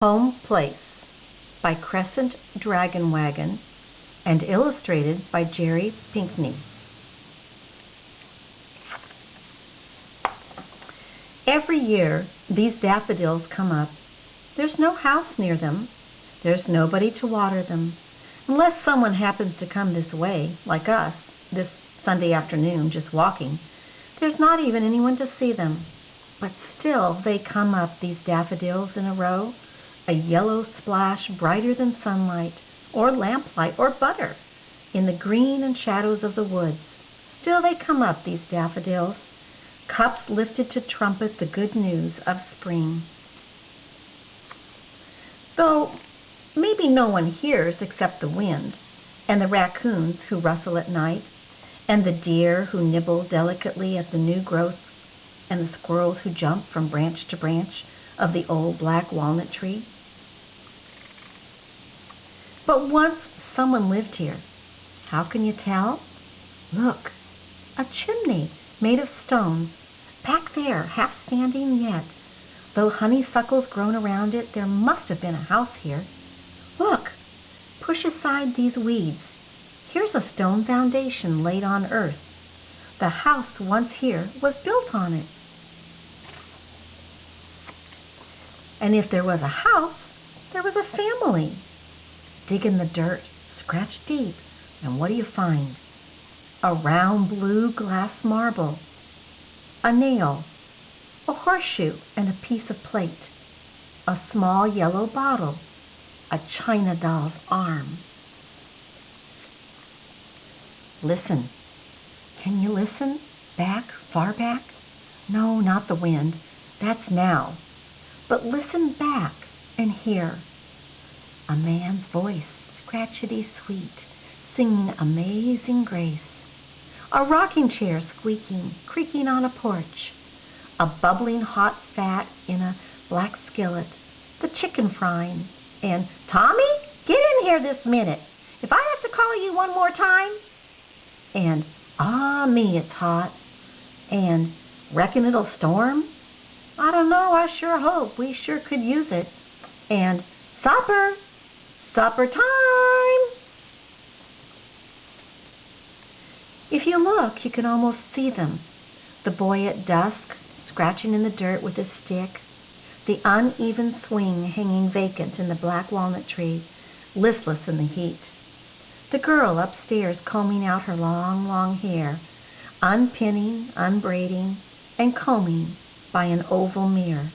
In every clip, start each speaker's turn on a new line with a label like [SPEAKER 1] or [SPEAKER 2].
[SPEAKER 1] Home Place by Crescent Dragon Wagon and illustrated by Jerry Pinkney. Every year these daffodils come up. There's no house near them. There's nobody to water them, unless someone happens to come this way, like us, this Sunday afternoon, just walking. There's not even anyone to see them. But still they come up, these daffodils in a row, a yellow splash brighter than sunlight, or lamplight, or butter, in the green and shadows of the woods. Still they come up, these daffodils, cups lifted to trumpet the good news of spring. Though maybe no one hears except the wind, and the raccoons who rustle at night, and the deer who nibble delicately at the new growth, and the squirrels who jump from branch to branch of the old black walnut tree. But once someone lived here. How can you tell? Look, a chimney made of stone, back there, half standing yet. Though honeysuckle's grown around it, there must have been a house here. Look, push aside these weeds. Here's a stone foundation laid on earth. The house once here was built on it. And if there was a house, there was a family. Dig in the dirt, scratch deep, and what do you find? A round blue glass marble, a nail, a horseshoe and a piece of plate, a small yellow bottle, a china doll's arm. Listen. Can you listen? Back, far back? No, not the wind. That's now. But listen back and hear. A man's voice, scratchety sweet, singing Amazing Grace. A rocking chair squeaking, creaking on a porch. A bubbling hot fat in a black skillet. The chicken frying. And, Tommy, get in here this minute. If I have to call you one more time. And, ah, me, it's hot. And, reckon it'll storm? I don't know, I sure hope. We sure could use it. And, supper! Supper time! If you look, you can almost see them. The boy at dusk, scratching in the dirt with his stick. The uneven swing hanging vacant in the black walnut tree, listless in the heat. The girl upstairs combing out her long, long hair, unpinning, unbraiding, and combing by an oval mirror.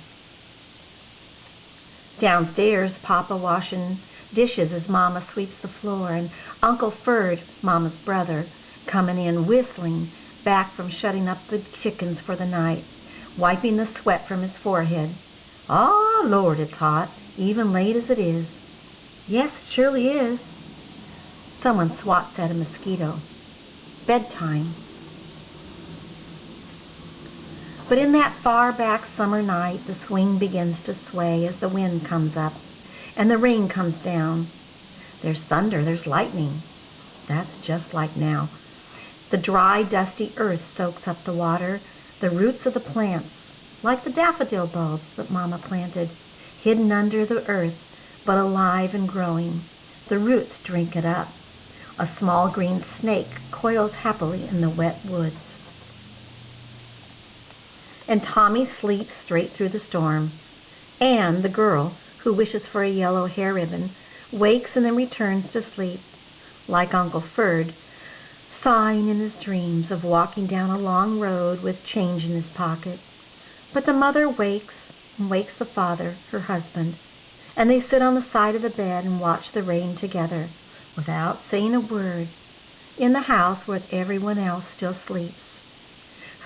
[SPEAKER 1] Downstairs, Papa washing dishes as Mama sweeps the floor, and Uncle Ferd, Mama's brother, coming in whistling back from shutting up the chickens for the night, wiping the sweat from his forehead. Ah, Lord, it's hot, even late as it is. Yes, it surely is. Someone swats at a mosquito. Bedtime. But in that far back summer night, the swing begins to sway as the wind comes up and the rain comes down. There's thunder, there's lightning. That's just like now. The dry, dusty earth soaks up the water, the roots of the plants, like the daffodil bulbs that Mama planted, hidden under the earth, but alive and growing. The roots drink it up. A small green snake coils happily in the wet woods. And Tommy sleeps straight through the storm. And the girl, who wishes for a yellow hair ribbon, wakes and then returns to sleep, like Uncle Ferd, sighing in his dreams of walking down a long road with change in his pocket. But the mother wakes, and wakes the father, her husband, and they sit on the side of the bed and watch the rain together, without saying a word, in the house where everyone else still sleeps.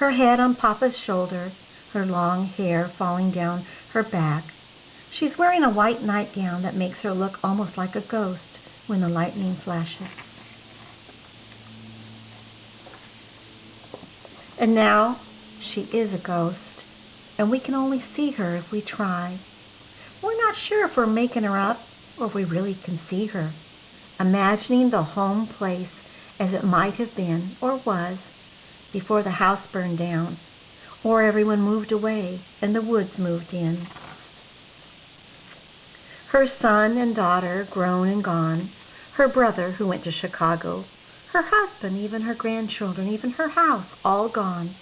[SPEAKER 1] Her head on Papa's shoulder, her long hair falling down her back. She's wearing a white nightgown that makes her look almost like a ghost when the lightning flashes. And now she is a ghost, and we can only see her if we try. We're not sure if we're making her up or if we really can see her, imagining the home place as it might have been or was before the house burned down, or everyone moved away and the woods moved in. Her son and daughter grown and gone, her brother who went to Chicago, her husband, even her grandchildren, even her house, all gone.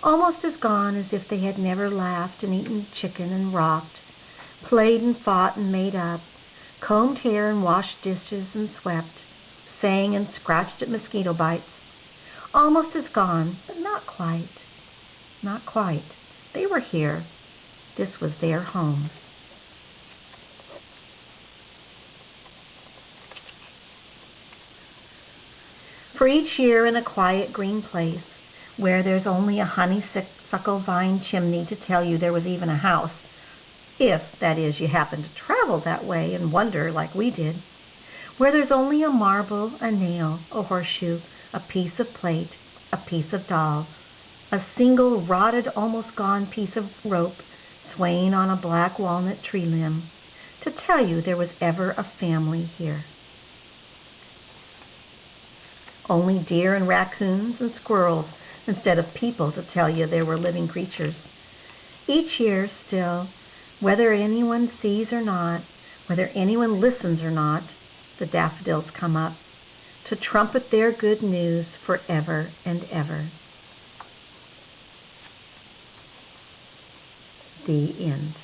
[SPEAKER 1] Almost as gone as if they had never laughed and eaten chicken and rocked, played and fought and made up, combed hair and washed dishes and swept, sang and scratched at mosquito bites. Almost as gone, but not quite. Not quite. They were here. This was their home. For each year in a quiet green place, where there's only a honeysuckle vine chimney to tell you there was even a house, if, that is, you happen to travel that way and wonder like we did, where there's only a marble, a nail, a horseshoe, a piece of plate, a piece of doll, a single rotted, almost gone piece of rope swaying on a black walnut tree limb, to tell you there was ever a family here. Only deer and raccoons and squirrels instead of people to tell you there were living creatures. Each year still, whether anyone sees or not, whether anyone listens or not, the daffodils come up to trumpet their good news forever and ever. The end.